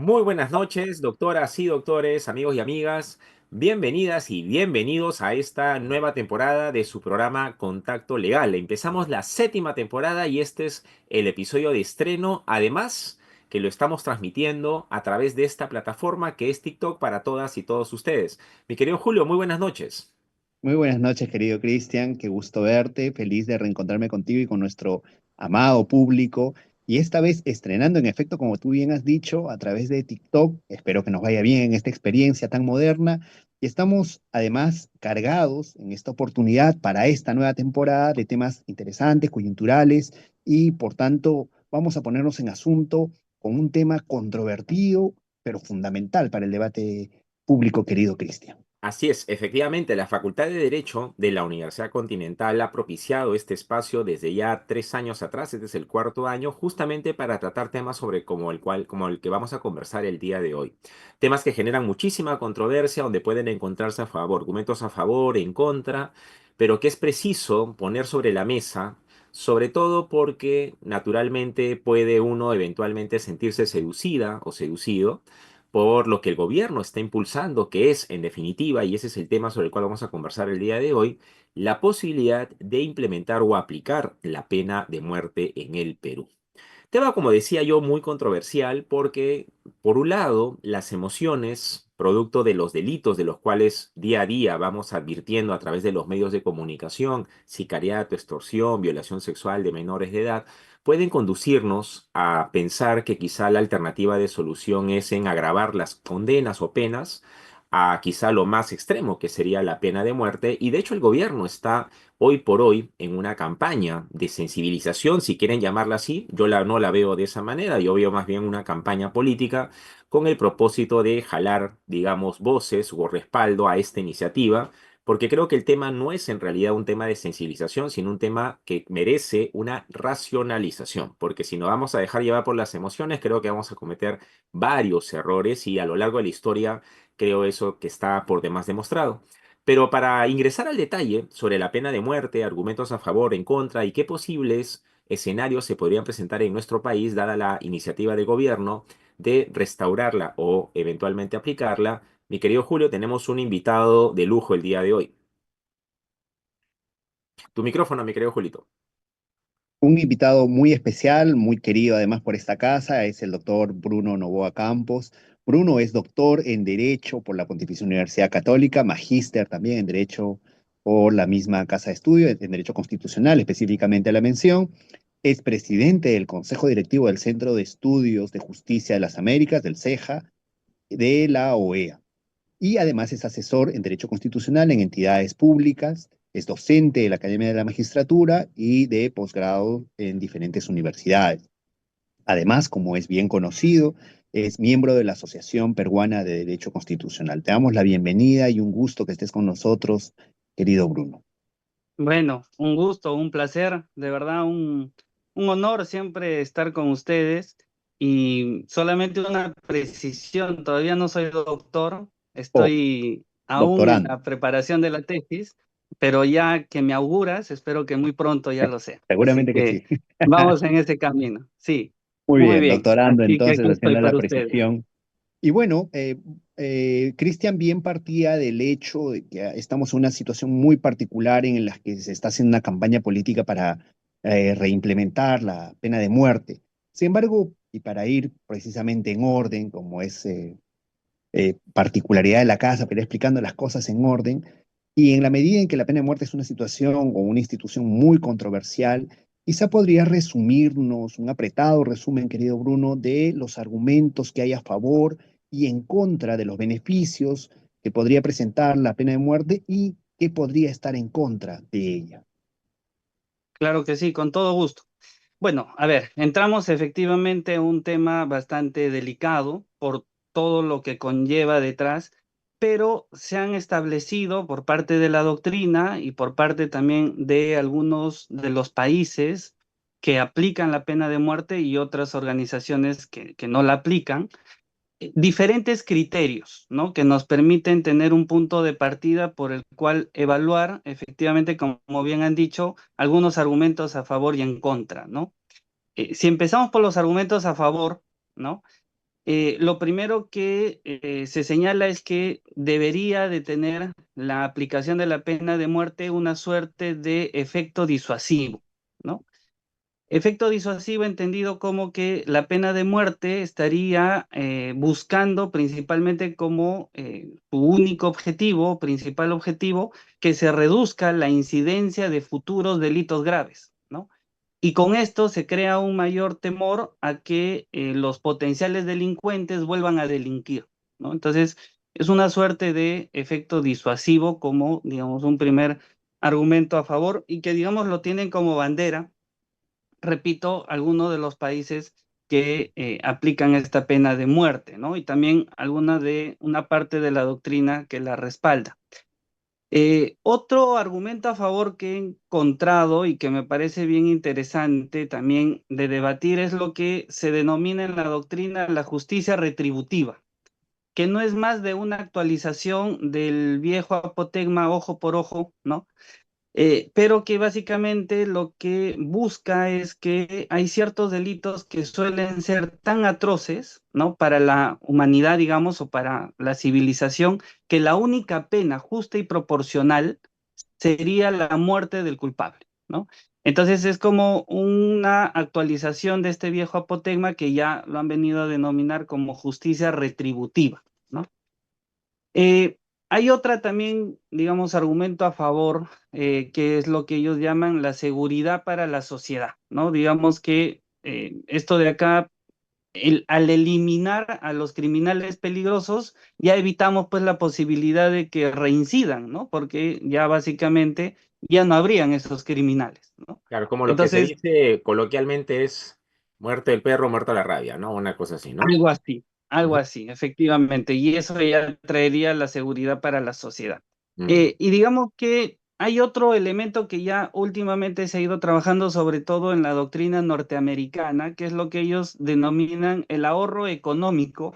Muy buenas noches, doctoras y doctores, amigos y amigas. Bienvenidas y bienvenidos a esta nueva temporada de su programa Contacto Legal. Empezamos la séptima temporada y este es el episodio de estreno. Además, que lo estamos transmitiendo a través de esta plataforma que es TikTok para todas y todos ustedes. Mi querido Julio, muy buenas noches. Muy buenas noches, querido Cristian. Qué gusto verte. Feliz de reencontrarme contigo y con nuestro amado público. Y esta vez estrenando, en efecto, como tú bien has dicho, a través de TikTok. Espero que nos vaya bien en esta experiencia tan moderna. Y estamos además cargados en esta oportunidad para esta nueva temporada de temas interesantes, coyunturales y por tanto vamos a ponernos en asunto con un tema controvertido, pero fundamental para el debate público, querido Cristian. Así es, efectivamente, la Facultad de Derecho de la Universidad Continental ha propiciado este espacio desde ya 3 años atrás, este es el cuarto año, justamente para tratar temas sobre como el que vamos a conversar el día de hoy. Temas que generan muchísima controversia, donde pueden encontrarse argumentos a favor, en contra, pero que es preciso poner sobre la mesa, sobre todo porque naturalmente puede uno eventualmente sentirse seducida o seducido por lo que el gobierno está impulsando, que es, en definitiva, y ese es el tema sobre el cual vamos a conversar el día de hoy, la posibilidad de implementar o aplicar la pena de muerte en el Perú. Tema, como decía yo, muy controversial porque, por un lado, las emociones, producto de los delitos de los cuales día a día vamos advirtiendo a través de los medios de comunicación, sicariato, extorsión, violación sexual de menores de edad, pueden conducirnos a pensar que quizá la alternativa de solución es en agravar las condenas o penas a quizá lo más extremo, que sería la pena de muerte, y de hecho el gobierno está hoy por hoy en una campaña de sensibilización, si quieren llamarla así. No la veo de esa manera, yo veo más bien una campaña política con el propósito de jalar, digamos, voces o respaldo a esta iniciativa, porque creo que el tema no es en realidad un tema de sensibilización, sino un tema que merece una racionalización, porque si nos vamos a dejar llevar por las emociones, creo que vamos a cometer varios errores y a lo largo de la historia creo eso que está por demás demostrado. Pero para ingresar al detalle sobre la pena de muerte, argumentos a favor, en contra y qué posibles escenarios se podrían presentar en nuestro país dada la iniciativa de gobierno de restaurarla o eventualmente aplicarla, mi querido Julio, tenemos un invitado de lujo el día de hoy. Tu micrófono, mi querido Julito. Un invitado muy especial, muy querido además por esta casa, es el doctor Bruno Novoa Campos. Bruno es doctor en Derecho por la Pontificia Universidad Católica, magíster también en Derecho por la misma Casa de Estudio, en Derecho Constitucional, específicamente a la mención. Es presidente del Consejo Directivo del Centro de Estudios de Justicia de las Américas, del CEJA, de la OEA. Y además es asesor en Derecho Constitucional en entidades públicas, es docente de la Academia de la Magistratura y de posgrado en diferentes universidades. Además, como es bien conocido, es miembro de la Asociación Peruana de Derecho Constitucional. Te damos la bienvenida y un gusto que estés con nosotros, querido Bruno. Bueno, un gusto, un placer, de verdad, un honor siempre estar con ustedes y solamente una precisión, todavía no soy doctor, Oh, estoy aún en doctorando. la preparación de la tesis, pero ya que me auguras, espero que muy pronto ya lo sea. Así Seguramente que que sí. vamos en ese camino. Sí, Muy muy bien, bien, doctorando aquí, entonces aquí estoy haciendo la para ustedes. precisión. Y bueno, Cristian bien partía del hecho de que estamos en una situación muy particular en la que se está haciendo una campaña política para reimplementar la pena de muerte. Sin embargo, y para ir precisamente en orden, como es particularidad de la casa, pero explicando las cosas en orden, y en la medida en que la pena de muerte es una situación o una institución muy controversial, quizá podría resumirnos un apretado resumen, querido Bruno, de los argumentos que hay a favor y en contra de los beneficios que podría presentar la pena de muerte y que podría estar en contra de ella. Claro que sí, con todo gusto. Bueno, a ver, entramos efectivamente en un tema bastante delicado por todo lo que conlleva detrás, pero se han establecido por parte de la doctrina y por parte también de algunos de los países que aplican la pena de muerte y otras organizaciones que no la aplican, diferentes criterios, ¿no? Que nos permiten tener un punto de partida por el cual evaluar efectivamente, como bien han dicho, algunos argumentos a favor y en contra, ¿no? Si empezamos por los argumentos a favor, ¿no? Lo primero que se señala es que debería de tener la aplicación de la pena de muerte una suerte de efecto disuasivo, ¿no? Efecto disuasivo entendido como que la pena de muerte estaría buscando principalmente como su único objetivo, principal objetivo, que se reduzca la incidencia de futuros delitos graves, ¿no? Y con esto se crea un mayor temor a que los potenciales delincuentes vuelvan a delinquir, ¿no? Entonces, es una suerte de efecto disuasivo como, digamos, un primer argumento a favor y que, digamos, lo tienen como bandera, repito, algunos de los países que aplican esta pena de muerte, ¿no? Y también una parte de la doctrina que la respalda. Otro argumento a favor que he encontrado y que me parece bien interesante también de debatir es lo que se denomina en la doctrina la justicia retributiva, que no es más de una actualización del viejo apotegma ojo por ojo, ¿no? Pero que básicamente lo que busca es que hay ciertos delitos que suelen ser tan atroces, ¿no? Para la humanidad, digamos, o para la civilización, que la única pena justa y proporcional sería la muerte del culpable, ¿no? Entonces es como una actualización de este viejo apotegma que ya lo han venido a denominar como justicia retributiva, ¿no? Eh, Hay otra también, digamos, argumento a favor, que es lo que ellos llaman la seguridad para la sociedad, ¿no? Digamos que esto de acá, al eliminar a los criminales peligrosos, ya evitamos pues la posibilidad de que reincidan, ¿no? Porque ya básicamente ya no habrían esos criminales, ¿no? Claro, como lo que se Entonces, dice coloquialmente es muerte del perro, muerta la rabia, ¿no? Una cosa así, ¿no? algo Ujú, así, efectivamente, y eso ya traería la seguridad para la sociedad. ujú, Y digamos que hay otro elemento que ya últimamente se ha ido trabajando, sobre todo en la doctrina norteamericana, que es lo que ellos denominan el ahorro económico,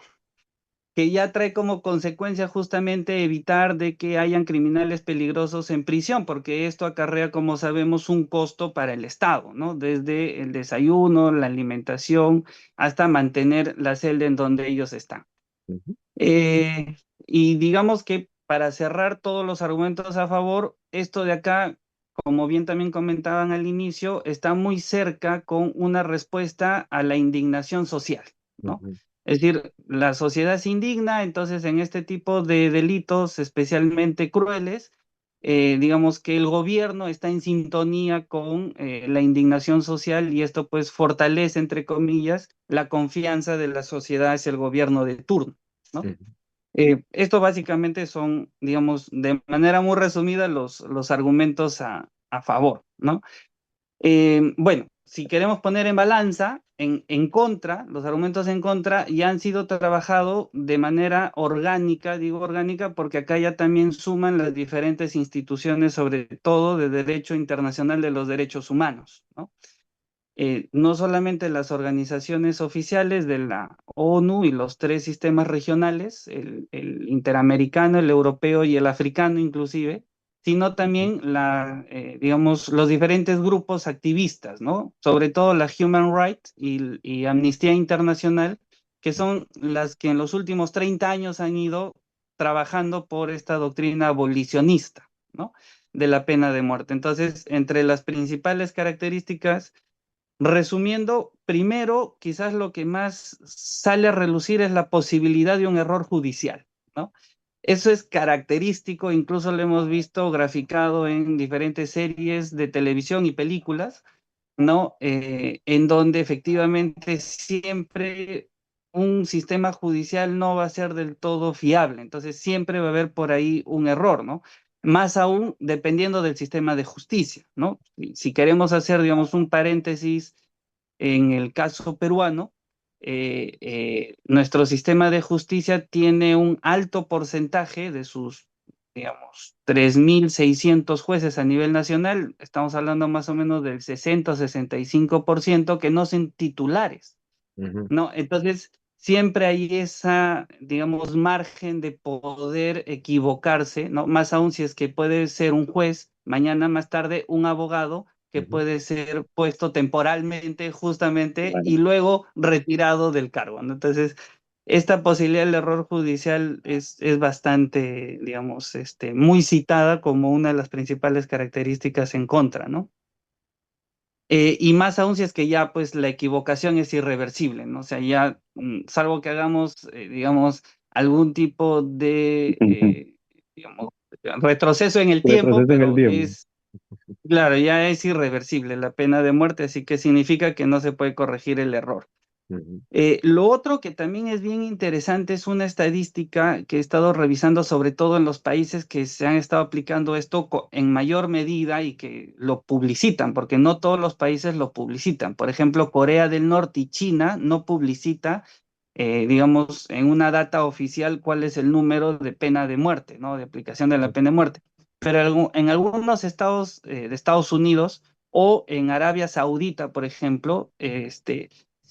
que ya trae como consecuencia justamente evitar de que hayan criminales peligrosos en prisión, porque esto acarrea, como sabemos, un costo para el Estado, ¿no? Desde el desayuno, la alimentación, hasta mantener la celda en donde ellos están. ujú, Eh, y digamos que para cerrar todos los argumentos a favor, esto de acá, como bien también comentaban al inicio, está muy cerca con una respuesta a la indignación social, ¿no? ujú, Es decir, la sociedad se indigna, entonces en este tipo de delitos especialmente crueles, digamos que el gobierno está en sintonía con la indignación social y esto pues fortalece, entre comillas, la confianza de la sociedad hacia el gobierno de turno, ¿no? ujú. Esto básicamente son, digamos, de manera muy resumida los argumentos a favor, ¿no? Bueno, si queremos poner en balanza, en contra, los argumentos en contra ya han sido trabajados de manera orgánica, digo orgánica porque acá ya también suman las diferentes instituciones, sobre todo de derecho internacional de los derechos humanos, ¿no? No solamente las organizaciones oficiales de la ONU y los tres sistemas regionales, el interamericano, el europeo y el africano inclusive, sino también digamos, los diferentes grupos activistas, ¿no? Sobre todo la Human Rights y Amnistía Internacional, que son las que en los últimos 30 años han ido trabajando por esta doctrina abolicionista, ¿no? De la pena de muerte. Entonces, entre las principales características, resumiendo, primero, quizás lo que más sale a relucir es la posibilidad de un error judicial, ¿no? Eso es característico, incluso lo hemos visto graficado en diferentes series de televisión y películas, ¿no? En donde efectivamente siempre un sistema judicial no va a ser del todo fiable, entonces siempre va a haber por ahí un error, ¿no? Más aún dependiendo del sistema de justicia, ¿no? Si queremos hacer, digamos, un paréntesis en el caso peruano, nuestro sistema de justicia tiene un alto porcentaje de sus, digamos, 3.600 jueces a nivel nacional, estamos hablando más o menos del 60 o 65% que no son titulares, Ujú, ¿no? Entonces, siempre hay esa, digamos, margen de poder equivocarse, ¿no? Más aún si es que puede ser un juez, mañana más tarde un abogado que ujú. puede ser puesto temporalmente justamente Claro. y luego retirado del cargo, ¿no? Entonces, esta posibilidad del error judicial es bastante, digamos, muy citada como una de las principales características en contra, ¿no? Y más aún si es que ya pues la equivocación es irreversible, ¿no? O sea, ya, salvo que hagamos, digamos, algún tipo de, digamos, retroceso en el tiempo, Retroceso en el pero tiempo. es, claro, ya es irreversible la pena de muerte, así que significa que no se puede corregir el error. Ujú. Lo otro que también es bien interesante es una estadística que he estado revisando, sobre todo en los países que se han estado aplicando esto en mayor medida y que lo publicitan, porque no todos los países lo publicitan. Por ejemplo, Corea del Norte y China no publicita, digamos, en una data oficial cuál es el número de pena de muerte, ¿no? De aplicación de la pena de muerte. Pero en algunos estados de Estados Unidos o en Arabia Saudita, por ejemplo,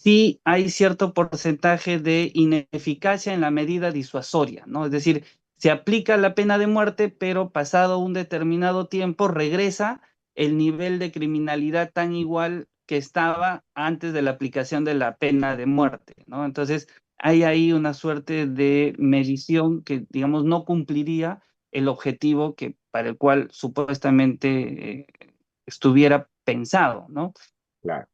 sí hay cierto porcentaje de ineficacia en la medida disuasoria, ¿no? Es decir, se aplica la pena de muerte, pero pasado un determinado tiempo regresa el nivel de criminalidad tan igual que estaba antes de la aplicación de la pena de muerte, ¿no? Entonces, hay ahí una suerte de medición que, digamos, no cumpliría el objetivo que, para el cual supuestamente estuviera pensado, ¿no? Claro.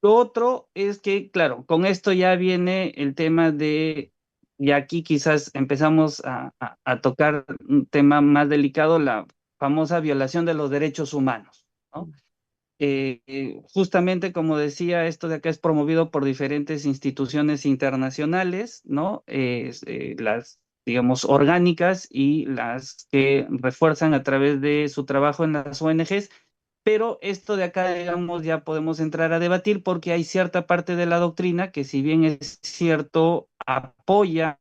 Lo otro es que, claro, con esto ya viene el tema de, y aquí quizás empezamos a tocar un tema más delicado, la famosa violación de los derechos humanos, ¿no? Mm. Justamente como decía, esto de acá es promovido por diferentes instituciones internacionales, ¿no? Las, digamos, orgánicas y las que refuerzan a través de su trabajo en las ONGs, pero esto de acá, digamos, ya podemos entrar a debatir porque hay cierta parte de la doctrina que, si bien es cierto, apoya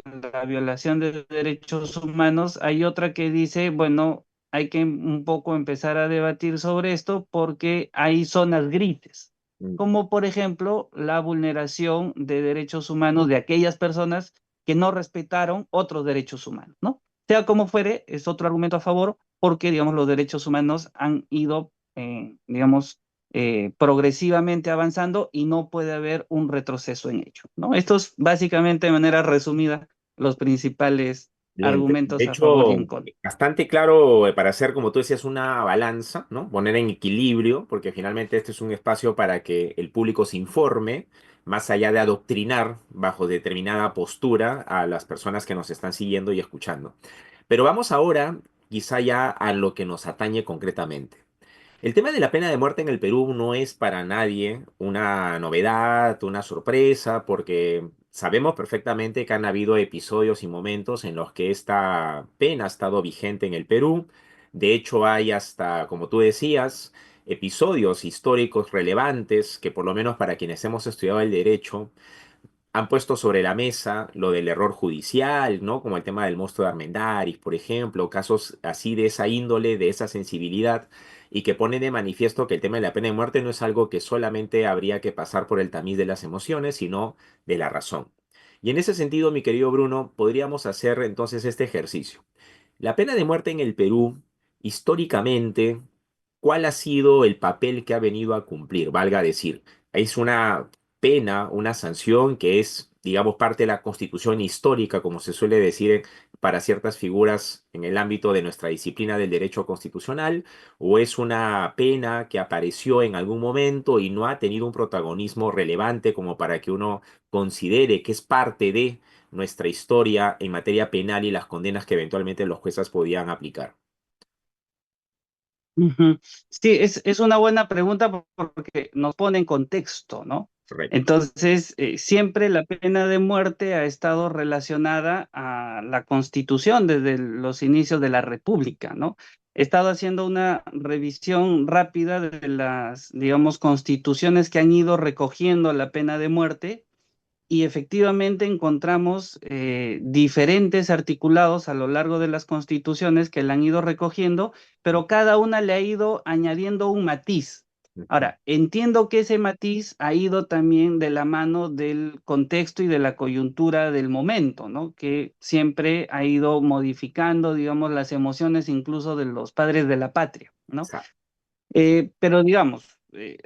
la violación de derechos humanos, hay otra que dice, bueno, hay que un poco empezar a debatir sobre esto porque hay zonas grises, Mm. como por ejemplo la vulneración de derechos humanos de aquellas personas que no respetaron otros derechos humanos, ¿no? Sea como fuere, es otro argumento a favor porque, digamos, los derechos humanos han ido, digamos, progresivamente avanzando y no puede haber un retroceso en ello, ¿no? Estos básicamente, de manera resumida, los principales Bien, de argumentos a favor y en hecho, contra. bastante claro para hacer, como tú decías, una balanza, ¿no? Poner en equilibrio, porque finalmente este es un espacio para que el público se informe, más allá de adoctrinar bajo determinada postura a las personas que nos están siguiendo y escuchando. Pero vamos ahora, quizá ya a lo que nos atañe concretamente. El tema de la pena de muerte en el Perú no es para nadie una novedad, una sorpresa, porque sabemos perfectamente que han habido episodios y momentos en los que esta pena ha estado vigente en el Perú. De hecho, hay hasta, como tú decías, episodios históricos relevantes que, por lo menos para quienes hemos estudiado el derecho, han puesto sobre la mesa lo del error judicial, ¿no? Como el tema del monstruo de Armendáriz, por ejemplo, casos así de esa índole, de esa sensibilidad, y que ponen de manifiesto que el tema de la pena de muerte no es algo que solamente habría que pasar por el tamiz de las emociones, sino de la razón. Y en ese sentido, mi querido Bruno, podríamos hacer entonces este ejercicio. La pena de muerte en el Perú, históricamente, ¿cuál ha sido el papel que ha venido a cumplir? Valga decir, es una pena, una sanción que es, digamos, parte de la constitución histórica, como se suele decir para ciertas figuras en el ámbito de nuestra disciplina del derecho constitucional, o es una pena que apareció en algún momento y no ha tenido un protagonismo relevante como para que uno considere que es parte de nuestra historia en materia penal y las condenas que eventualmente los jueces podían aplicar. Ujú. Sí, es una buena pregunta porque nos pone en contexto, ¿no? Correcto. Entonces, siempre la pena de muerte ha estado relacionada a la Constitución desde los inicios de la República, ¿no? He estado haciendo una revisión rápida de las, digamos, constituciones que han ido recogiendo la pena de muerte y efectivamente encontramos diferentes articulados a lo largo de las constituciones que la han ido recogiendo, pero cada una le ha ido añadiendo un matiz. Ujú. Ahora, entiendo que ese matiz ha ido también de la mano del contexto y de la coyuntura del momento, ¿no? Que siempre ha ido modificando, digamos, las emociones incluso de los padres de la patria, ¿no? Exacto. Pero digamos,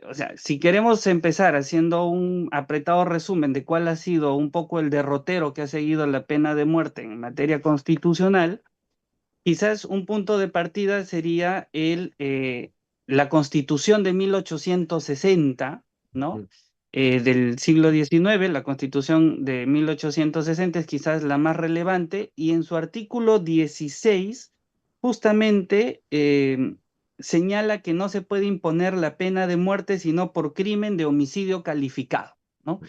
o sea, si queremos empezar haciendo un apretado resumen de cuál ha sido un poco el derrotero que ha seguido la pena de muerte en materia constitucional, quizás un punto de partida sería la Constitución de 1860, ¿no? Ujú. Del siglo XIX. La Constitución de 1860 es quizás la más relevante, y en su artículo 16 justamente señala que no se puede imponer la pena de muerte sino por crimen de homicidio calificado, ¿no?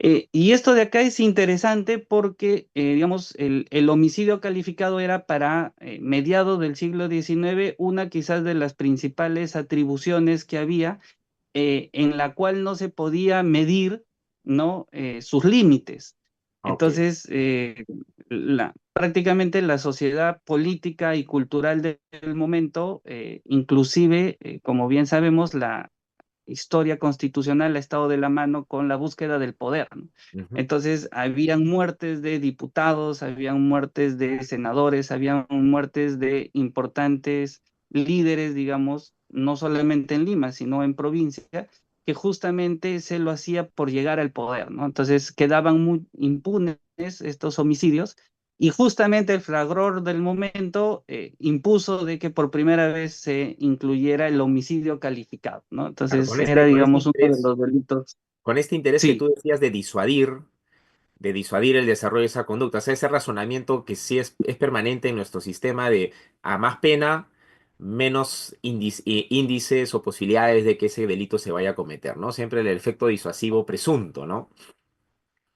Y esto de acá es interesante porque, digamos, el homicidio calificado era para mediados del siglo XIX una quizás de las principales atribuciones que había, en la cual no se podía medir, ¿no? Sus límites. Ok. Entonces, prácticamente la sociedad política y cultural del momento, inclusive, como bien sabemos, la historia constitucional ha estado de la mano con la búsqueda del poder, ¿no? Ujú. Entonces, habían muertes de diputados, habían muertes de senadores, habían muertes de importantes líderes, digamos, no solamente en Lima, sino en provincia, que justamente se lo hacía por llegar al poder, ¿no? Entonces, quedaban muy impunes estos homicidios, y justamente el fragor del momento impuso de que por primera vez se incluyera el homicidio calificado, ¿no? Claro, Entonces era, digamos, uno de los delitos. con este interés que Sí, tú decías de disuadir el desarrollo de esa conducta, o sea, ese razonamiento que sí es permanente en nuestro sistema de a más pena, menos índices o posibilidades de que ese delito se vaya a cometer, ¿no? Siempre el efecto disuasivo presunto, ¿no?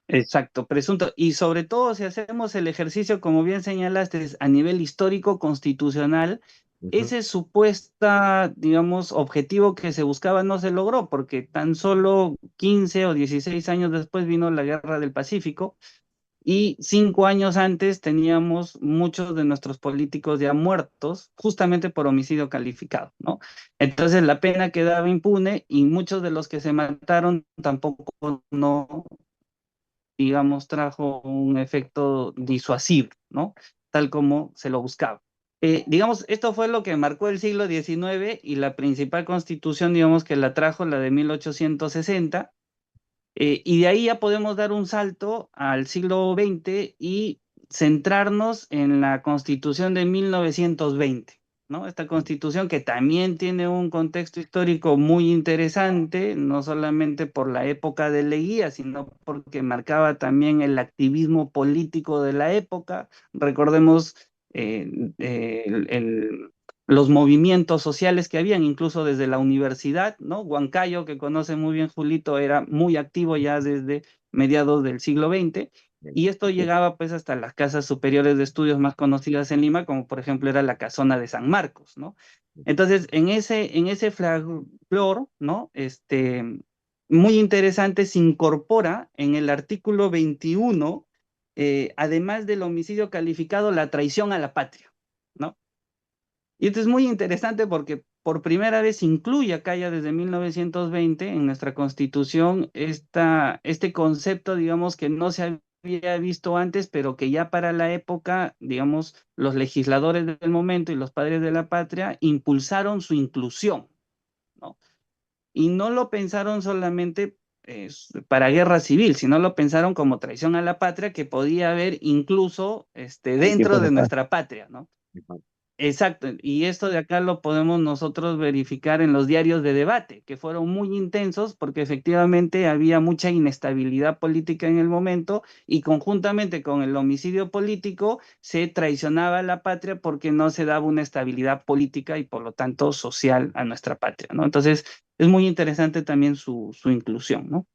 exacto, presunto. Y sobre todo si hacemos el ejercicio, como bien señalaste, a nivel histórico constitucional, Ujú. ese supuesta, digamos, objetivo que se buscaba no se logró, porque tan solo 15 o 16 años después vino la Guerra del Pacífico. Y 5 años antes teníamos muchos de nuestros políticos ya muertos justamente por homicidio calificado, ¿no? Entonces la pena quedaba impune, y muchos de los que se mataron tampoco, no, digamos, trajo un efecto disuasivo, ¿no? Tal como se lo buscaba. Digamos, esto fue lo que marcó el siglo XIX, y la principal constitución, digamos, que la trajo, la de 1860. Y de ahí ya podemos dar un salto al siglo XX y centrarnos en la Constitución de 1920, ¿no? Esta Constitución que también tiene un contexto histórico muy interesante, no solamente por la época de Leguía, sino porque marcaba también el activismo político de la época. Recordemos eh, los movimientos sociales que habían, incluso desde la universidad, ¿no? Huancayo, que conoce muy bien Julito, era muy activo ya desde mediados del siglo XX, y esto llegaba pues hasta las casas superiores de estudios más conocidas en Lima, como por ejemplo era la Casona de San Marcos, ¿no? Entonces, en ese flor, ¿no? Muy interesante, se incorpora en el artículo 21, además del homicidio calificado, la traición a la patria, ¿no? Y esto es muy interesante porque por primera vez incluye acá ya desde 1920 en nuestra Constitución este concepto, digamos, que no se había visto antes, pero que ya para la época, digamos, los legisladores del momento y los padres de la patria impulsaron su inclusión, ¿no? Y no lo pensaron solamente para guerra civil, sino lo pensaron como traición a la patria, que podía haber incluso En dentro tiempos de de paz. nuestra patria, ¿no? Exacto, y esto de acá lo podemos nosotros verificar en los diarios de debate, que fueron muy intensos porque efectivamente había mucha inestabilidad política en el momento, y conjuntamente con el homicidio político se traicionaba a la patria porque no se daba una estabilidad política y por lo tanto social a nuestra patria, ¿no? Entonces es muy interesante también su inclusión, ¿no?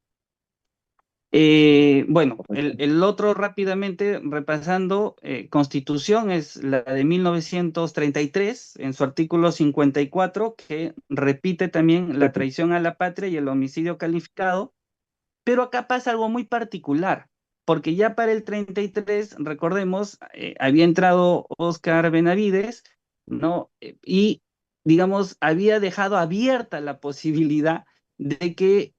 Bueno, el otro rápidamente repasando, Constitución es la de 1933 en su artículo 54, que repite también la traición a la patria y el homicidio calificado, pero acá pasa algo muy particular, porque ya para el 33, recordemos, había entrado Óscar Benavides, ¿no? Y, digamos, había dejado abierta la posibilidad de que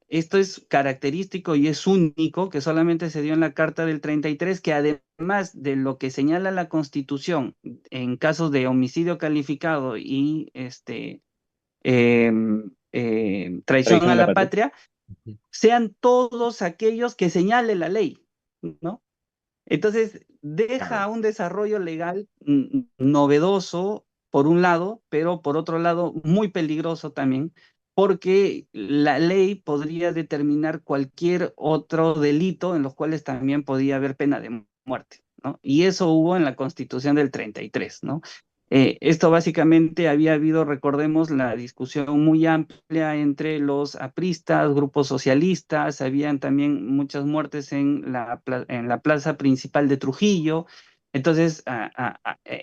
esto es característico y es único, que solamente se dio en la Carta del 33, que además de lo que señala la Constitución en casos de homicidio calificado y traición Traición a a la la patria. patria, Ujú. sean todos aquellos que señale la ley, ¿no? Entonces, Claro. deja un desarrollo legal novedoso, por un lado, pero por otro lado, muy peligroso también, porque la ley podría determinar cualquier otro delito en los cuales también podía haber pena de muerte, ¿no? Y eso hubo en la Constitución del 33, ¿no? Esto básicamente había habido, recordemos, la discusión muy amplia entre los apristas, grupos socialistas, habían también muchas muertes en la plaza principal de Trujillo. Entonces,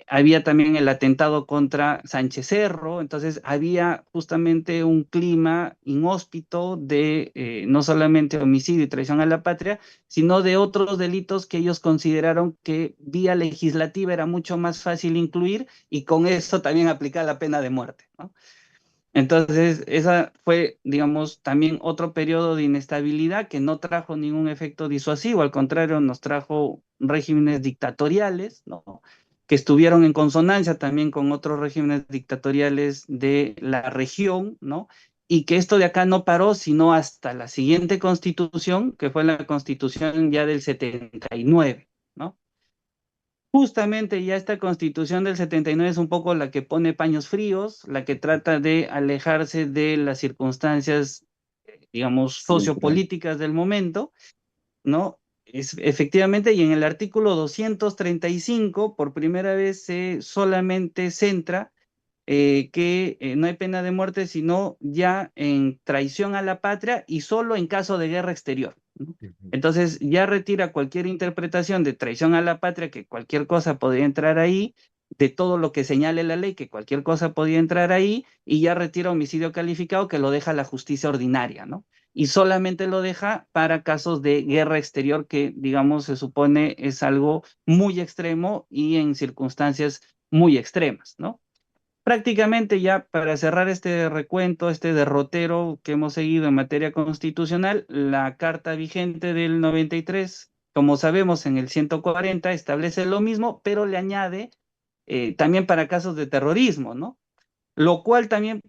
había también el atentado contra Sánchez Cerro. Entonces, había justamente un clima inhóspito de no solamente homicidio y traición a la patria, sino de otros delitos que ellos consideraron que vía legislativa era mucho más fácil incluir y con eso también aplicar la pena de muerte, ¿no? Entonces, esa fue, digamos, también otro periodo de inestabilidad que no trajo ningún efecto disuasivo, al contrario, nos trajo regímenes dictatoriales, ¿no? Que estuvieron en consonancia también con otros regímenes dictatoriales de la región, ¿no? Y que esto de acá no paró sino hasta la siguiente constitución, que fue la constitución ya del 79, ¿no? Justamente ya esta constitución del 79 es un poco la que pone paños fríos, la que trata de alejarse de las circunstancias, digamos, Coyuntural. sociopolíticas del momento, ¿no? Es, efectivamente, y en el artículo 235, por primera vez se solamente centra que no hay pena de muerte, sino ya en traición a la patria y solo en caso de guerra exterior, ¿no? Ujú. Entonces ya retira cualquier interpretación de traición a la patria, que cualquier cosa podría entrar ahí, de todo lo que señale la ley, que cualquier cosa podía entrar ahí, y ya retira homicidio calificado, que lo deja la justicia ordinaria, ¿no? Y solamente lo deja para casos de guerra exterior, que digamos se supone es algo muy extremo y en circunstancias muy extremas, ¿no? Prácticamente ya para cerrar este recuento, este derrotero que hemos seguido en materia constitucional, la carta vigente del 93, como sabemos, en el 140 establece lo mismo, pero le añade también para casos de terrorismo, ¿no? Lo cual también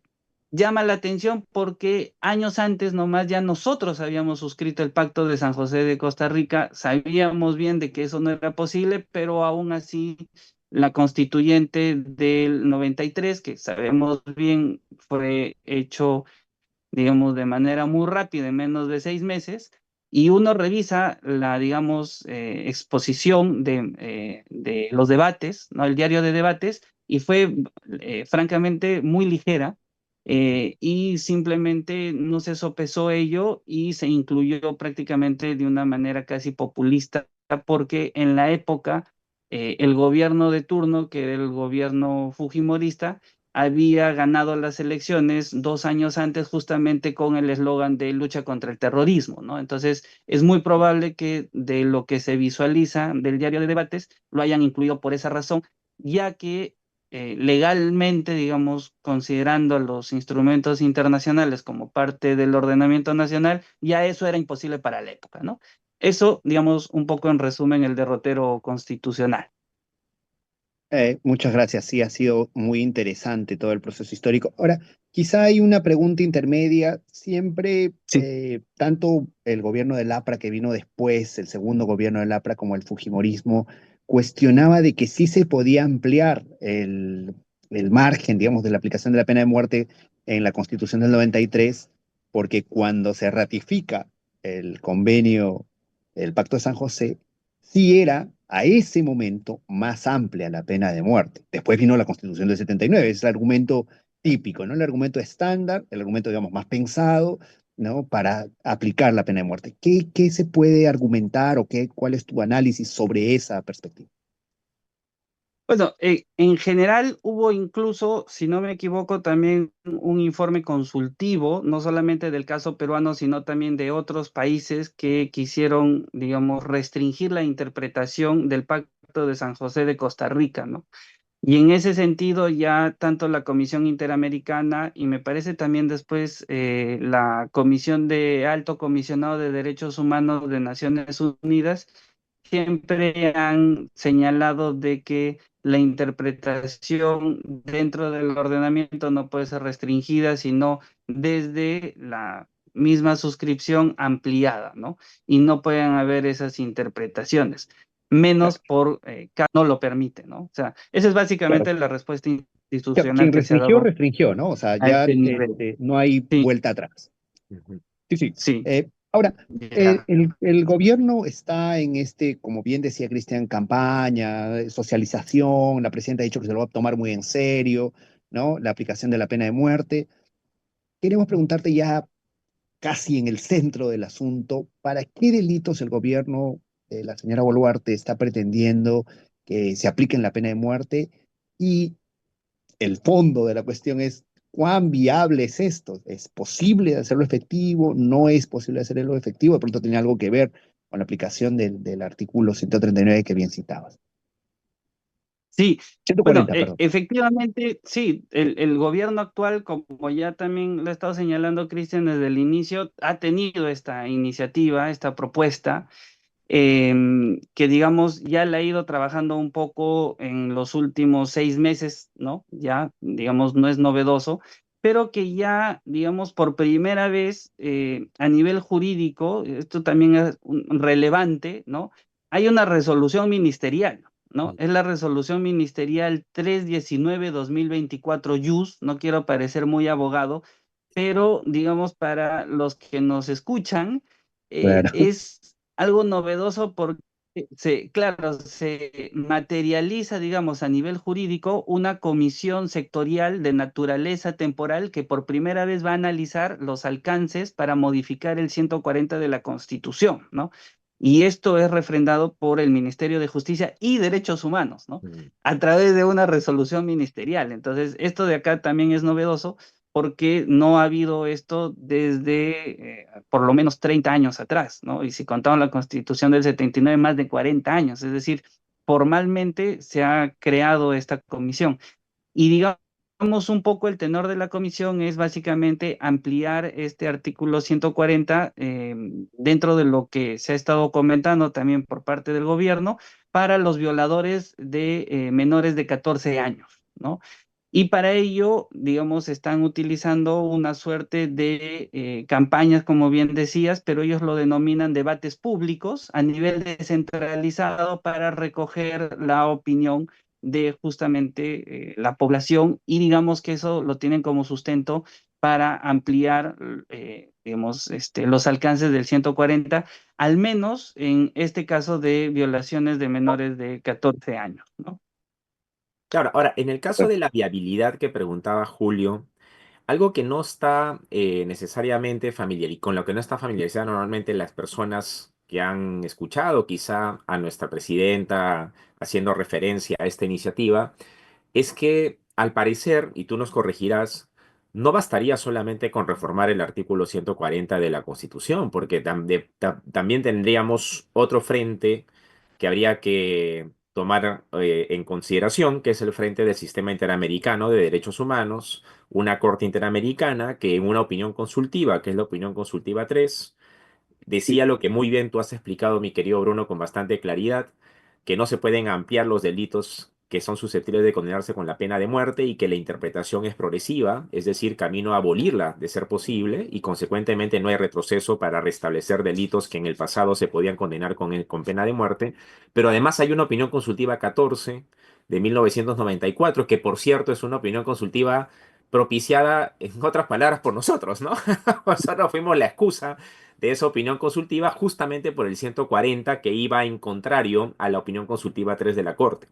llama la atención porque años antes nomás ya nosotros habíamos suscrito el Pacto de San José de Costa Rica, sabíamos bien de que eso no era posible, pero aún así la constituyente del 93, que sabemos bien fue hecho, digamos, de manera muy rápida, en menos de 6 meses, y uno revisa la, digamos, exposición de los debates, ¿no? El diario de debates, y fue francamente muy ligera, y simplemente no se sopesó ello y se incluyó prácticamente de una manera casi populista, porque en la época el gobierno de turno, que era el gobierno fujimorista, había ganado las elecciones 2 años antes justamente con el eslogan de lucha contra el terrorismo, ¿no? Entonces, es muy probable que de lo que se visualiza del diario de debates lo hayan incluido por esa razón, ya que legalmente, digamos, considerando los instrumentos internacionales como parte del ordenamiento nacional, ya eso era imposible para la época, ¿no? Eso, digamos, un poco en resumen, el derrotero constitucional. Muchas gracias. Sí, ha sido muy interesante todo el proceso histórico. Ahora, quizá hay una pregunta intermedia. Siempre, Sí. tanto el gobierno del APRA que vino después, el segundo gobierno del APRA, como el Fujimorismo, cuestionaba de que sí se podía ampliar el margen, digamos, de la aplicación de la pena de muerte en la Constitución del 93, porque cuando se ratifica el convenio, el Pacto de San José, sí era a ese momento más amplia la pena de muerte. Después vino la Constitución del 79, es el argumento típico, ¿no? El argumento estándar, el argumento, digamos, más pensado, ¿no? Para aplicar la pena de muerte. ¿Qué se puede argumentar o cuál es tu análisis sobre esa perspectiva? Bueno, en general hubo incluso, si no me equivoco, también un informe consultivo, no solamente del caso peruano, sino también de otros países que quisieron, digamos, restringir la interpretación del Pacto de San José de Costa Rica, ¿no? Y en ese sentido ya tanto la Comisión Interamericana y me parece también después la Comisión de Alto Comisionado de Derechos Humanos de Naciones Unidas siempre han señalado de que la interpretación dentro del ordenamiento no puede ser restringida, sino desde la misma suscripción ampliada, ¿no? Y no pueden haber esas interpretaciones, menos por no lo permite, ¿no? O sea, esa es Claro, básicamente la respuesta institucional quien que se ha restringió, dado restringió, ¿no? O sea, a ya este nivel. no hay Sí, vuelta atrás. Ujú. Sí, sí. sí, Ahora, ya. el gobierno está en como bien decía Cristian, campaña, socialización, la presidenta ha dicho que se lo va a tomar muy en serio, ¿no? La aplicación de la pena de muerte. Queremos preguntarte ya casi en el centro del asunto, ¿para qué delitos el gobierno de la señora Boluarte está pretendiendo que se apliquen la pena de muerte? Y el fondo de la cuestión es, ¿cuán viable es esto? ¿Es posible hacerlo efectivo? ¿No es posible hacerlo efectivo? De pronto tiene algo que ver con la aplicación del artículo 139 que bien citabas. Sí, bueno, 140, perdón. efectivamente, sí, el gobierno actual, como ya también lo ha estado señalando Cristian desde el inicio, ha tenido esta iniciativa, esta propuesta, que digamos ya la ha ido trabajando un poco en los últimos 6 meses, ¿no? Ya, digamos, no es novedoso, pero que ya, digamos, por primera vez a nivel jurídico, esto también es relevante, ¿no? Hay una resolución ministerial. ¿No? Mm. Es la resolución ministerial 319-2024 JUS, no quiero parecer muy abogado, pero digamos para los que nos escuchan, Claro. es algo novedoso porque claro, se materializa, digamos, a nivel jurídico una comisión sectorial de naturaleza temporal que por primera vez va a analizar los alcances para modificar el 140 de la Constitución, ¿no? Y esto es refrendado por el Ministerio de Justicia y Derechos Humanos, ¿no? Mm. A través de una resolución ministerial. Entonces, esto de acá también es novedoso porque no ha habido esto desde por lo menos 30 años atrás, ¿no? Y si contamos la Constitución del 79, más de 40 años, es decir, formalmente se ha creado esta comisión. Y digamos un poco el tenor de la comisión es básicamente ampliar este artículo 140 dentro de lo que se ha estado comentando también por parte del gobierno para los violadores de menores de 14 años, ¿no? Y para ello, digamos, están utilizando una suerte de campañas, como bien decías, pero ellos lo denominan debates públicos a nivel descentralizado para recoger la opinión de justamente la población y digamos que eso lo tienen como sustento para ampliar, digamos, los alcances del 140, al menos en este caso de violaciones de menores de 14 años, ¿no? Claro, ahora, en el caso de la viabilidad que preguntaba Julio, algo que no está necesariamente familiar y con lo que no está familiarizada normalmente las personas que han escuchado quizá a nuestra presidenta haciendo referencia a esta iniciativa, es que al parecer, y tú nos corregirás, no bastaría solamente con reformar el artículo 140 de la Constitución, porque también tendríamos otro frente que habría que tomar en consideración, que es el frente del Sistema Interamericano de Derechos Humanos, una Corte Interamericana que en una opinión consultiva, que es la opinión consultiva 3 decía lo que muy bien tú has explicado, mi querido Bruno, con bastante claridad, que no se pueden ampliar los delitos que son susceptibles de condenarse con la pena de muerte y que la interpretación es progresiva, es decir, camino a abolirla de ser posible y consecuentemente no hay retroceso para restablecer delitos que en el pasado se podían condenar con pena de muerte. Pero además hay una opinión consultiva 14 de 1994, que por cierto es una opinión consultiva propiciada, en otras palabras, por nosotros, ¿no? Nosotros fuimos la excusa de esa opinión consultiva justamente por el 140 que iba en contrario a la opinión consultiva 3 de la Corte.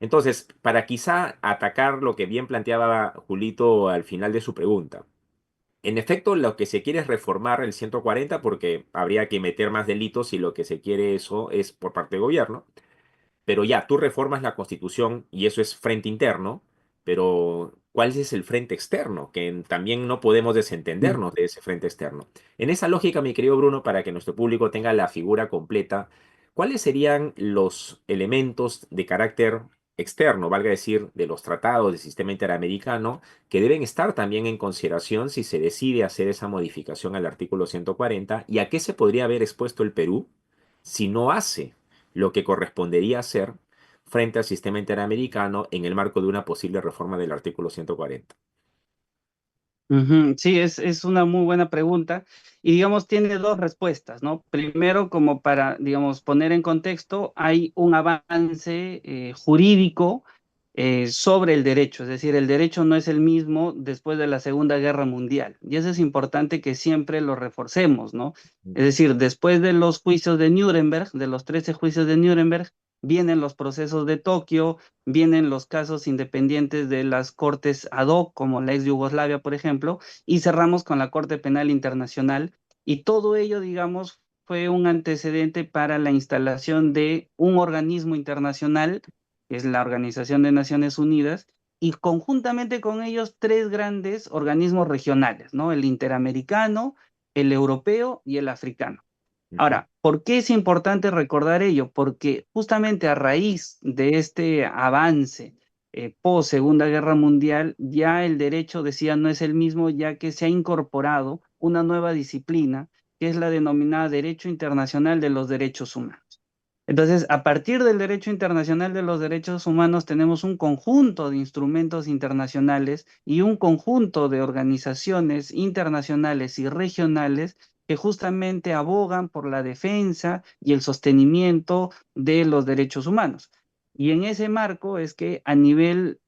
Entonces, para quizá atacar lo que bien planteaba Julito al final de su pregunta. En efecto, lo que se quiere es reformar el 140 porque habría que meter más delitos y lo que se quiere eso es por parte del gobierno. Pero ya, tú reformas la Constitución y eso es frente interno, pero ¿cuál es el frente externo? Que también no podemos desentendernos de ese frente externo. En esa lógica, mi querido Bruno, para que nuestro público tenga la figura completa, ¿cuáles serían los elementos de carácter externo, valga decir, de los tratados del sistema interamericano, que deben estar también en consideración si se decide hacer esa modificación al artículo 140 y a qué se podría haber expuesto el Perú si no hace lo que correspondería hacer frente al sistema interamericano en el marco de una posible reforma del artículo 140. Ujú, sí, es una muy buena pregunta y digamos tiene dos respuestas, ¿no? Primero, como para, digamos, poner en contexto, hay un avance jurídico sobre el derecho, es decir, el derecho no es el mismo después de la Segunda Guerra Mundial y eso es importante que siempre lo reforcemos, ¿no? Es decir, después de los juicios de Nuremberg, de los 13 juicios de Nuremberg, vienen los procesos de Tokio, vienen los casos independientes de las cortes ad hoc, como la ex Yugoslavia, por ejemplo, y cerramos con la Corte Penal Internacional. Y todo ello, digamos, fue un antecedente para la instalación de un organismo internacional, que es la Organización de Naciones Unidas, y conjuntamente con ellos tres grandes organismos regionales, ¿no? El interamericano, el europeo y el africano. Ujú. Ahora, ¿por qué es importante recordar ello? Porque justamente a raíz de este avance post Segunda Guerra Mundial, ya el derecho, decía, no es el mismo, ya que se ha incorporado una nueva disciplina, que es la denominada Derecho Internacional de los Derechos Humanos. Entonces, a partir del derecho internacional de los derechos humanos, tenemos un conjunto de instrumentos internacionales y un conjunto de organizaciones internacionales y regionales que justamente abogan por la defensa y el sostenimiento de los derechos humanos. Y en ese marco es que a nivel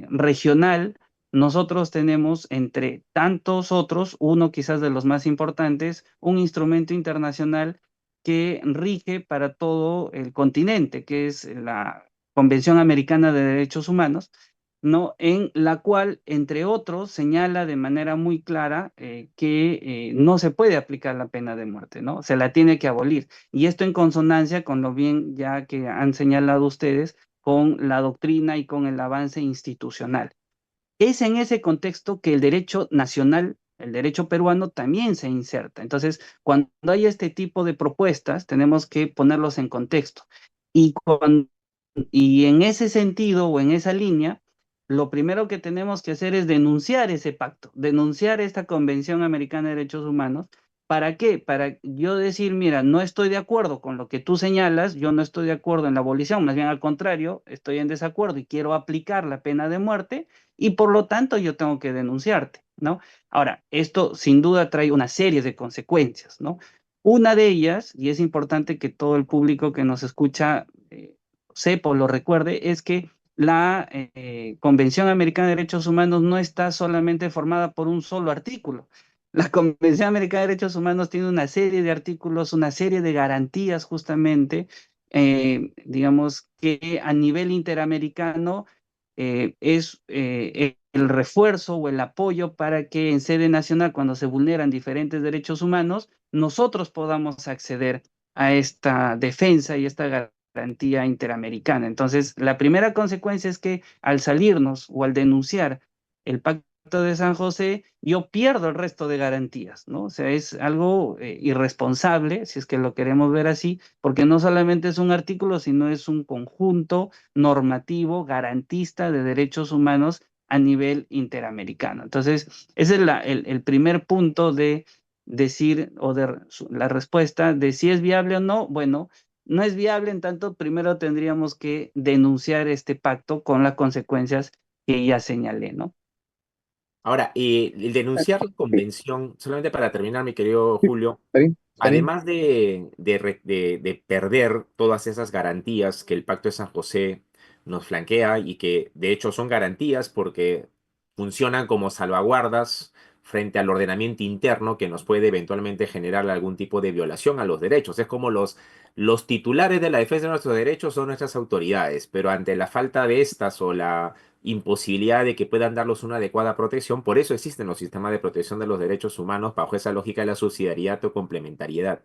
regional, nosotros tenemos, entre tantos otros, uno quizás de los más importantes, un instrumento internacional que rige para todo el continente, que es la Convención Americana de Derechos Humanos, ¿no? En la cual, entre otros, señala de manera muy clara que no se puede aplicar la pena de muerte, ¿no? Se la tiene que abolir. Y esto en consonancia con lo bien ya que han señalado ustedes, con la doctrina y con el avance institucional. Es en ese contexto que el derecho nacional, el derecho peruano también se inserta. Entonces, cuando hay este tipo de propuestas, tenemos que ponerlos en contexto. Y, y en ese sentido o en esa línea, lo primero que tenemos que hacer es denunciar ese pacto, denunciar esta Convención Americana de Derechos Humanos. ¿Para qué? Para yo decir, mira, no estoy de acuerdo con lo que tú señalas, yo no estoy de acuerdo en la abolición, más bien al contrario, estoy en desacuerdo y quiero aplicar la pena de muerte y por lo tanto yo tengo que denunciarte, ¿no? Ahora, esto sin duda trae una serie de consecuencias, ¿no? Una de ellas, y es importante que todo el público que nos escucha sepa o lo recuerde, es que la Convención Americana de Derechos Humanos no está solamente formada por un solo artículo. La Convención Americana de Derechos Humanos tiene una serie de artículos, una serie de garantías justamente, digamos, que a nivel interamericano es el refuerzo o el apoyo para que en sede nacional, cuando se vulneran diferentes derechos humanos, nosotros podamos acceder a esta defensa y esta garantía interamericana. Entonces, la primera consecuencia es que al salirnos o al denunciar el Pacto de San José, yo pierdo el resto de garantías, ¿no? O sea, es algo irresponsable, si es que lo queremos ver así, porque no solamente es un artículo, sino es un conjunto normativo garantista de derechos humanos a nivel interamericano. Entonces, ese es el primer punto de decir o de la respuesta de si es viable o no. Bueno, no es viable, en tanto primero tendríamos que denunciar este pacto con las consecuencias que ya señalé, ¿no? Ahora, el denunciar la Sí, convención, solamente para terminar, mi querido Julio, está bien, está bien. además de perder todas esas garantías que el Pacto de San José nos flanquea y que de hecho son garantías porque funcionan como salvaguardas frente al ordenamiento interno que nos puede eventualmente generar algún tipo de violación a los derechos. Es como los titulares de la defensa de nuestros derechos son nuestras autoridades, pero ante la falta de estas o la imposibilidad de que puedan darlos una adecuada protección, por eso existen los sistemas de protección de los derechos humanos bajo esa lógica de la subsidiariedad o complementariedad.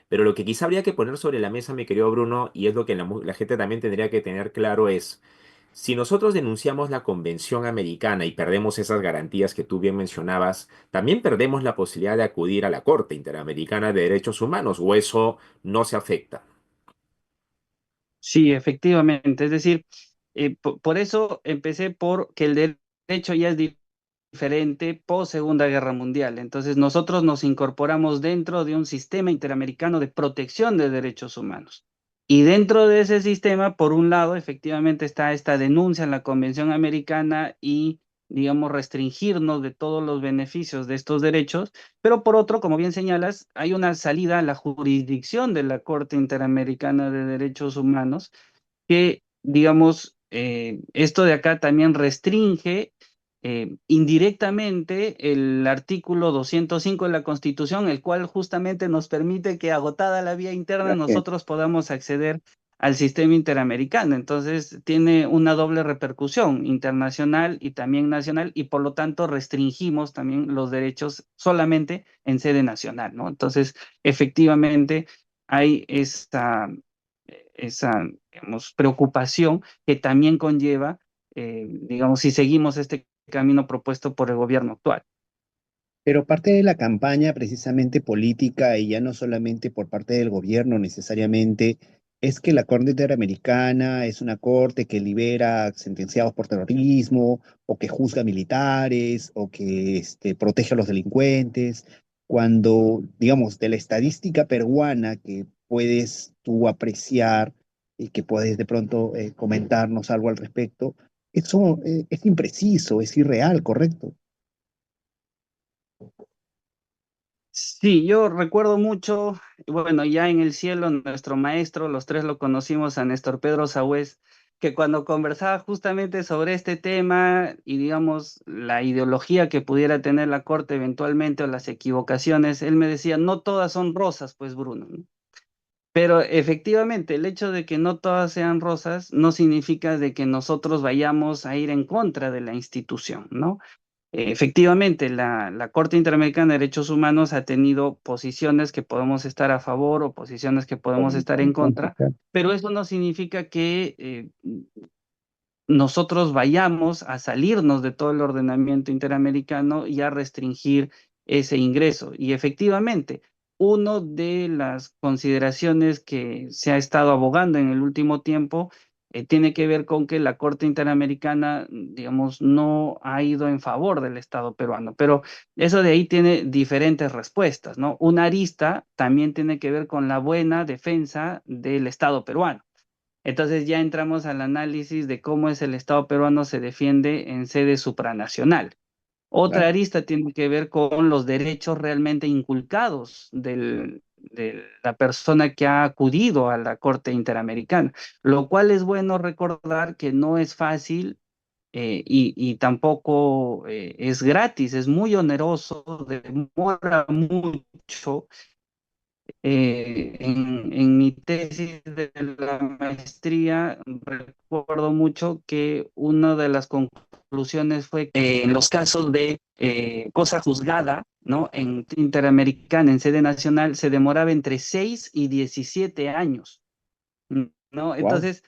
Pero lo que quizá habría que poner sobre la mesa, mi querido Bruno, y es lo que la gente también tendría que tener claro es, si nosotros denunciamos la Convención Americana y perdemos esas garantías que tú bien mencionabas, también perdemos la posibilidad de acudir a la Corte Interamericana de Derechos Humanos, o eso no se afecta. Sí, efectivamente. Es decir, por eso empecé por que el derecho ya es diferente post Segunda Guerra Mundial. Entonces, nosotros nos incorporamos dentro de un sistema interamericano de protección de derechos humanos. Y dentro de ese sistema, por un lado, efectivamente está esta denuncia en la Convención Americana y, digamos, restringirnos de todos los beneficios de estos derechos, pero por otro, como bien señalas, hay una salida a la jurisdicción de la Corte Interamericana de Derechos Humanos que, digamos, esto de acá también restringe indirectamente el artículo 205 de la Constitución, el cual justamente nos permite que agotada la vía interna Gracias. nosotros podamos acceder al sistema interamericano. Entonces, tiene una doble repercusión internacional y también nacional y por lo tanto restringimos también los derechos solamente en sede nacional, ¿no? Entonces, efectivamente, hay esa digamos, preocupación que también conlleva, digamos, si seguimos este camino propuesto por el gobierno actual. Pero parte de la campaña precisamente política, y ya no solamente por parte del gobierno necesariamente, es que la Corte Interamericana es una corte que libera sentenciados por terrorismo, o que juzga militares, o que protege a los delincuentes, cuando, digamos, de la estadística peruana que puedes tú apreciar y que puedes de pronto comentarnos algo al respecto, eso es impreciso, es irreal, ¿correcto? Sí, yo recuerdo mucho, bueno, ya en el cielo, nuestro maestro, los tres lo conocimos a Néstor Pedro Sagüez, que cuando conversaba justamente sobre este tema y digamos la ideología que pudiera tener la Corte eventualmente o las equivocaciones, él me decía, no todas son rosas, pues Bruno, ¿no? Pero efectivamente, el hecho de que no todas sean rosas no significa de que nosotros vayamos a ir en contra de la institución, ¿no? Efectivamente, la Corte Interamericana de Derechos Humanos ha tenido posiciones que podemos estar a favor o posiciones que podemos estar en contra, pero eso no significa que nosotros vayamos a salirnos de todo el ordenamiento interamericano y a restringir ese ingreso. Y efectivamente, una de las consideraciones que se ha estado abogando en el último tiempo tiene que ver con que la Corte Interamericana, digamos, no ha ido en favor del Estado peruano, pero eso de ahí tiene diferentes respuestas, ¿no? Una arista también tiene que ver con la buena defensa del Estado peruano. Entonces ya entramos al análisis de cómo es el Estado peruano se defiende en sede supranacional. Otra Claro. arista tiene que ver con los derechos realmente inculcados de la persona que ha acudido a la Corte Interamericana, lo cual es bueno recordar que no es fácil y tampoco es gratis, es muy oneroso, demora mucho en mi tesis de la maestría, recuerdo mucho que una de las conclusiones fue que en los casos de cosa juzgada, ¿no? En Interamericana, en sede nacional, se demoraba entre 6 y 17 años, ¿no? Wow. Entonces,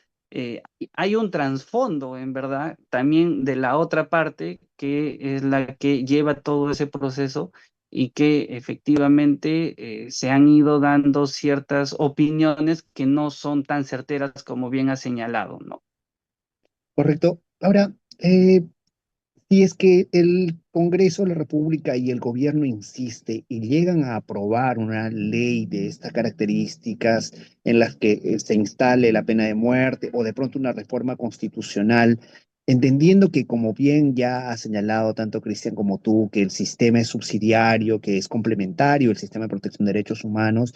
hay un trasfondo, en verdad, también de la otra parte, que es la que lleva todo ese proceso y que efectivamente se han ido dando ciertas opiniones que no son tan certeras como bien ha señalado, ¿no? Correcto. Ahora, si es que el Congreso de la República y el gobierno insiste y llegan a aprobar una ley de estas características en las que se instale la pena de muerte o de pronto una reforma constitucional, entendiendo que como bien ya ha señalado tanto Cristian como tú, que el sistema es subsidiario, que es complementario el sistema de protección de derechos humanos,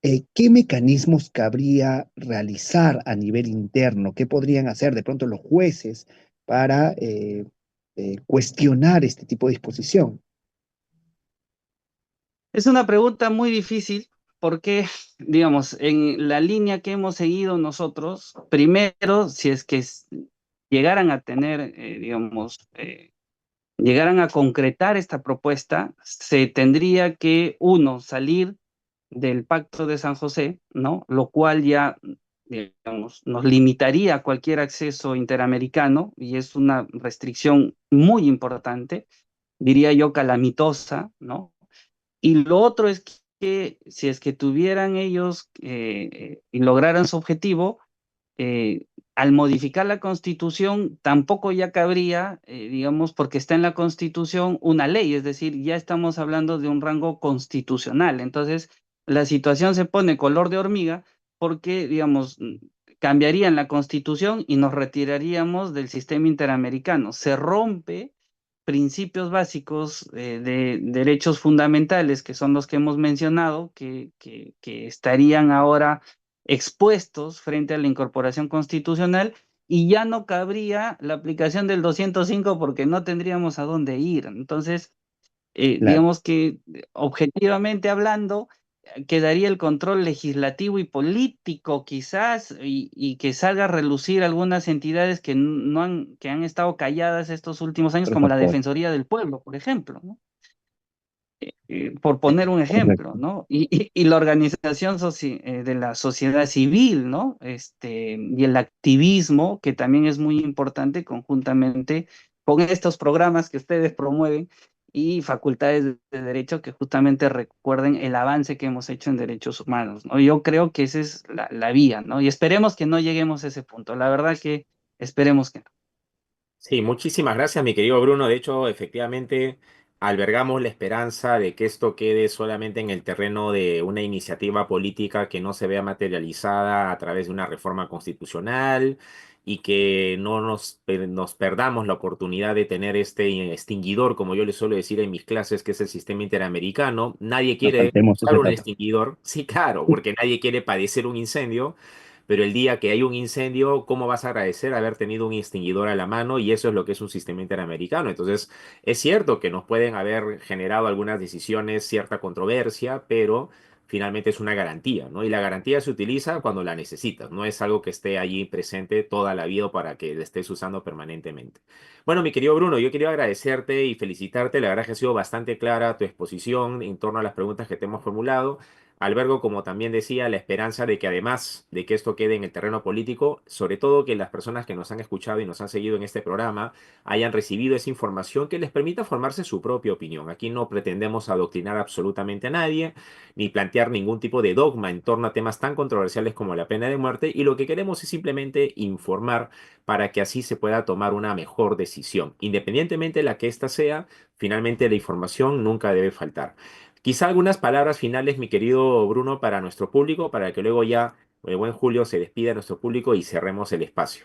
¿qué mecanismos cabría realizar a nivel interno? ¿Qué podrían hacer de pronto los jueces para cuestionar este tipo de disposición? Es una pregunta muy difícil porque, digamos, en la línea que hemos seguido nosotros, primero, si es que llegaran a tener, digamos, llegaran a concretar esta propuesta, se tendría que, uno, salir del Pacto de San José, ¿no? Lo cual ya, digamos, nos limitaría cualquier acceso interamericano y es una restricción muy importante, diría yo calamitosa, ¿no? Y lo otro es que si es que tuvieran ellos y lograran su objetivo, eh, al modificar la Constitución, tampoco ya cabría, digamos, porque está en la Constitución una ley, es decir, ya estamos hablando de un rango constitucional. Entonces, la situación se pone color de hormiga porque, digamos, cambiarían la Constitución y nos retiraríamos del sistema interamericano. Se rompe principios básicos de derechos fundamentales, que son los que hemos mencionado, que estarían ahora expuestos frente a la incorporación constitucional y ya no cabría la aplicación del 205 porque no tendríamos a dónde ir. Entonces, Claro, digamos que objetivamente hablando, quedaría el control legislativo y político quizás y que salga a relucir algunas entidades que no han, que han estado calladas estos últimos años, otro como la factor. Defensoría del Pueblo, por ejemplo, ¿no? Por poner un ejemplo, Correcto. ¿no? Y la organización de la sociedad civil, ¿no? Y el activismo, que también es muy importante conjuntamente con estos programas que ustedes promueven y facultades de derecho que justamente recuerden el avance que hemos hecho en derechos humanos, ¿no? Yo creo que esa es la vía, ¿no? Y esperemos que no lleguemos a ese punto. La verdad que esperemos que no. Sí, muchísimas gracias, mi querido Bruno. De hecho, efectivamente, albergamos la esperanza de que esto quede solamente en el terreno de una iniciativa política que no se vea materializada a través de una reforma constitucional y que no nos perdamos la oportunidad de tener este extinguidor, como yo le suelo decir en mis clases, que es el sistema interamericano. Nadie Nos quiere saltemos usar esa un etapa. extinguidor, sí, claro, porque nadie quiere padecer un incendio. Pero el día que hay un incendio, ¿cómo vas a agradecer haber tenido un extinguidor a la mano? Y eso es lo que es un sistema interamericano. Entonces, es cierto que nos pueden haber generado algunas decisiones cierta controversia, pero finalmente es una garantía, ¿no? Y la garantía se utiliza cuando la necesitas, no es algo que esté allí presente toda la vida para que la estés usando permanentemente. Bueno, mi querido Bruno, yo quería agradecerte y felicitarte. La verdad que ha sido bastante clara tu exposición en torno a las preguntas que te hemos formulado. Albergo, como también decía, la esperanza de que además de que esto quede en el terreno político, sobre todo que las personas que nos han escuchado y nos han seguido en este programa hayan recibido esa información que les permita formarse su propia opinión. Aquí no pretendemos adoctrinar absolutamente a nadie, ni plantear ningún tipo de dogma en torno a temas tan controversiales como la pena de muerte, y lo que queremos es simplemente informar para que así se pueda tomar una mejor decisión. Independientemente de la que ésta sea, finalmente la información nunca debe faltar. Quizá algunas palabras finales, mi querido Bruno, para nuestro público, para que luego ya el buen Julio se despida de nuestro público y cerremos el espacio.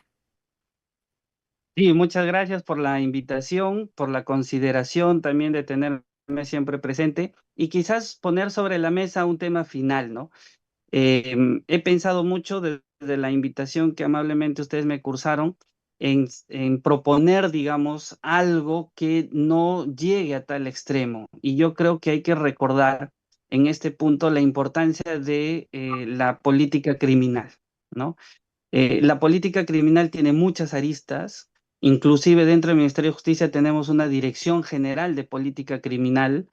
Sí, muchas gracias por la invitación, por la consideración también de tenerme siempre presente y quizás poner sobre la mesa un tema final, ¿no? He pensado mucho desde la invitación que amablemente ustedes me cursaron en proponer, digamos, algo que no llegue a tal extremo. Y yo creo que hay que recordar en este punto la importancia de la política criminal, ¿no? La política criminal tiene muchas aristas, inclusive dentro del Ministerio de Justicia tenemos una Dirección General de Política Criminal,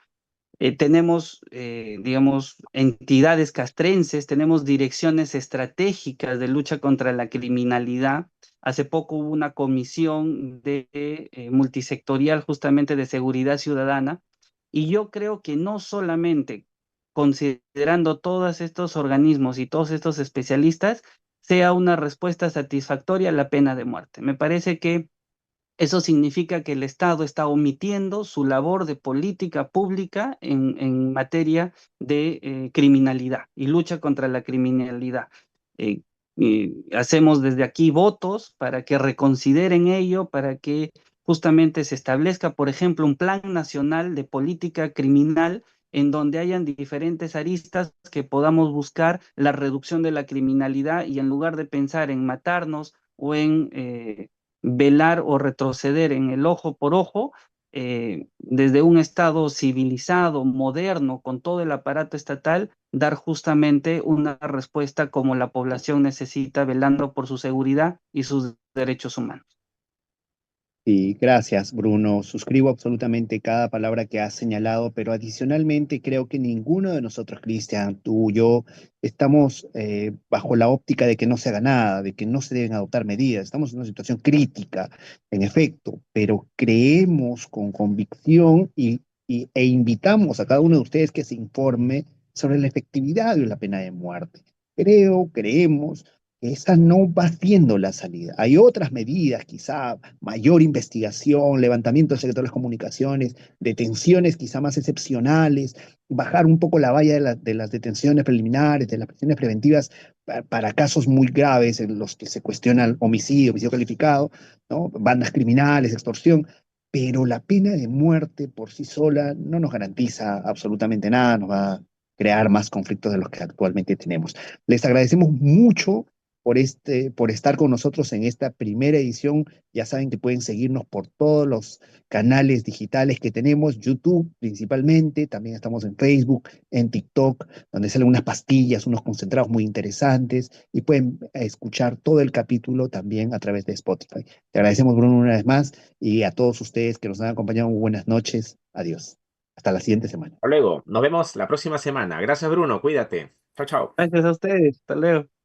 tenemos, digamos, entidades castrenses, tenemos direcciones estratégicas de lucha contra la criminalidad. Hace poco hubo una comisión multisectorial justamente de seguridad ciudadana y yo creo que no solamente considerando todos estos organismos y todos estos especialistas, sea una respuesta satisfactoria a la pena de muerte. Me parece que eso significa que el Estado está omitiendo su labor de política pública en materia de criminalidad y lucha contra la criminalidad. Eh, Hacemos desde aquí votos para que reconsideren ello, para que justamente se establezca, por ejemplo, un plan nacional de política criminal en donde hayan diferentes aristas que podamos buscar la reducción de la criminalidad y en lugar de pensar en matarnos o en velar o retroceder en el ojo por ojo, desde un Estado civilizado, moderno, con todo el aparato estatal, dar justamente una respuesta como la población necesita, velando por su seguridad y sus derechos humanos. Sí, gracias, Bruno. Suscribo absolutamente cada palabra que has señalado, pero adicionalmente creo que ninguno de nosotros, Cristian, tú, yo, estamos bajo la óptica de que no se haga nada, de que no se deben adoptar medidas. Estamos en una situación crítica, en efecto, pero creemos con convicción e invitamos a cada uno de ustedes que se informe sobre la efectividad de la pena de muerte. Creemos esa no va siendo la salida. Hay otras medidas, quizá mayor investigación, levantamiento del sector de las comunicaciones, detenciones quizá más excepcionales, bajar un poco la valla de las detenciones preliminares, de las prisiones preventivas para casos muy graves en los que se cuestiona el homicidio, homicidio calificado, ¿no? Bandas criminales, extorsión, pero la pena de muerte por sí sola no nos garantiza absolutamente nada, nos va a crear más conflictos de los que actualmente tenemos. Les agradecemos mucho por estar con nosotros en esta primera edición. Ya saben que pueden seguirnos por todos los canales digitales que tenemos, YouTube principalmente, también estamos en Facebook, en TikTok, donde salen unas pastillas, unos concentrados muy interesantes y pueden escuchar todo el capítulo también a través de Spotify. Te agradecemos, Bruno, una vez más y a todos ustedes que nos han acompañado. Muy buenas noches. Adiós. Hasta la siguiente semana. Hasta luego, nos vemos la próxima semana. Gracias, Bruno, cuídate. Chao, chao. Gracias a ustedes. Hasta luego.